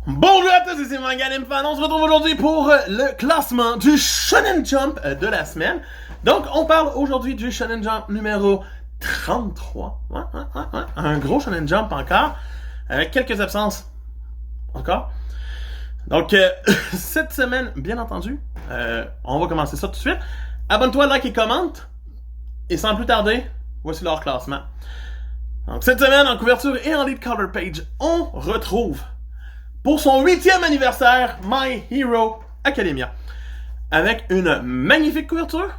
Bonjour à tous, ici Mangalim Fan. On se retrouve aujourd'hui pour le classement du Shonen Jump de la semaine. Donc, on parle aujourd'hui du Shonen Jump numéro 33. Un gros Shonen Jump encore, avec quelques absences encore. Donc, cette semaine, bien entendu, on va commencer ça tout de suite. Abonne-toi, like et commente. Et sans plus tarder, voici leur classement. Donc, cette semaine, en couverture et en lead color page, on retrouve pour son 8e anniversaire, My Hero Academia. Avec une magnifique couverture,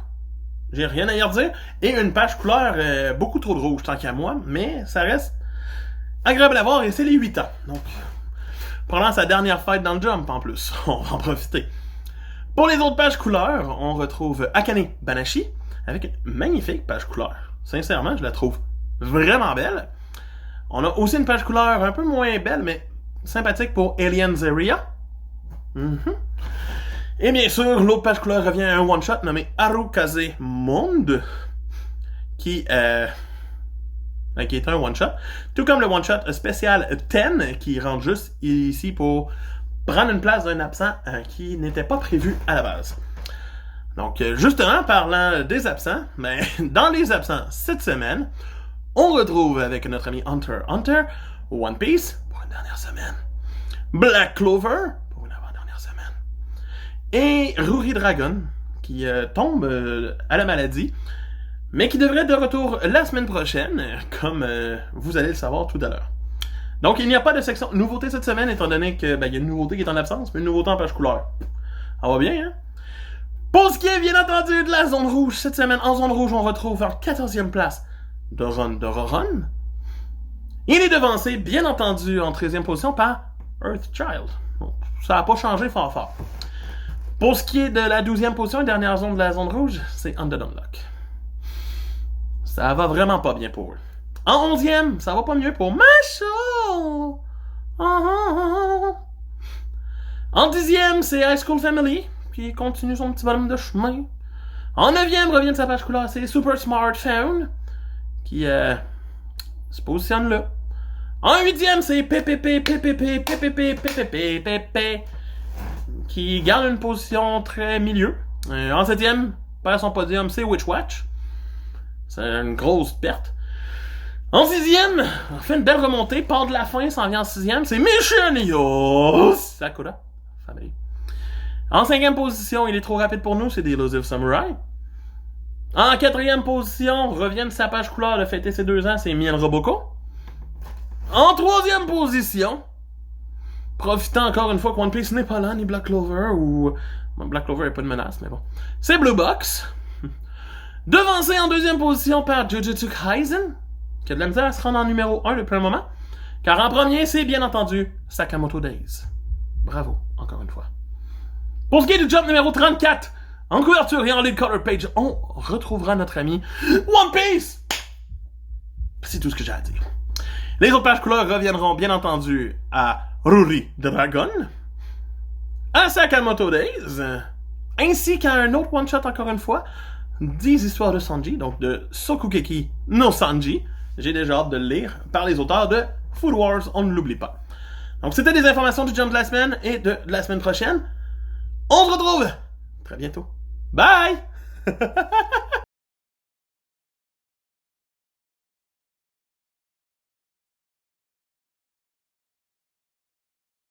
j'ai rien à y redire, et une page couleur beaucoup trop de rouge, tant qu'à moi, mais ça reste agréable à voir, et c'est les 8 ans. Donc, pendant sa dernière fête dans le Jump, en plus, on va en profiter. Pour les autres pages couleurs, on retrouve Akane Banashi, avec une magnifique page couleur. Sincèrement, je la trouve vraiment belle. On a aussi une page couleur un peu moins belle, mais sympathique pour Alien Zeria. Et bien sûr, l'autre page couleur revient à un one-shot nommé Harukaze Monde, qui est un one-shot. Tout comme le one-shot spécial 10, qui rentre juste ici pour prendre une place d'un absent qui n'était pas prévu à la base. Donc, justement, parlant des absents, dans les absents cette semaine, on retrouve avec notre ami Hunter Hunter, One Piece, pour une dernière semaine, Black Clover, pour une avant-dernière semaine, et Ruri Dragon, qui tombe à la maladie, mais qui devrait être de retour la semaine prochaine, comme vous allez le savoir tout à l'heure. Donc, il n'y a pas de section nouveauté cette semaine, étant donné que il y a une nouveauté qui est en absence, mais une nouveauté en page couleur. Ça va bien, hein? Pour ce qui est, bien entendu, de la zone rouge, cette semaine, en zone rouge, on retrouve en 14e place Dororon. Il est devancé, bien entendu, en 13e position par Earthchild. Bon, ça n'a pas changé fort. Pour ce qui est de la 12e position, dernière zone de la zone rouge, c'est Under Unlock. Ça va vraiment pas bien pour eux. En 11e, ça va pas mieux pour Masho. En 10e, c'est High School Family, qui continue son petit bonhomme de chemin. En 9e, revient de sa page couleur, c'est Super Smartphone, qui se positionne là. En 8e, c'est PPP, qui garde une position très milieu. En 7e, perd son podium, c'est Witchwatch. C'est une grosse perte. En 6e, on fait une belle remontée, part de la fin, s'en vient en 6e, c'est Mission Sakura. Famille. En 5e position, il est trop rapide pour nous, c'est The Elusive Samurai. En 4e position, revient de sa page couleur de fêter ses 2 ans, c'est Miel Roboko. En 3e position, profitant encore une fois que One Piece n'est pas là, ni Black Clover, ou... Bon, Black Clover n'est pas de menace, mais bon. C'est Blue Box. Devancé en 2e position par Jujutsu Kaisen, qui a de la misère à se rendre en numéro 1 depuis un moment. Car en premier, c'est bien entendu Sakamoto Days. Bravo, encore une fois. Pour ce qui est du jump numéro 34, en couverture et en lead color page, on retrouvera notre ami One Piece! C'est tout ce que j'ai à dire. Les autres pages couleurs reviendront bien entendu à Ruri Dragon, à Sakamoto Days, ainsi qu'à un autre one-shot encore une fois, des histoires de Sanji, donc de Sokugeki no Sanji. J'ai déjà hâte de le lire par les auteurs de Food Wars, on ne l'oublie pas. Donc c'était des informations du jump de la semaine et de la semaine prochaine. On se retrouve très bientôt. Bye!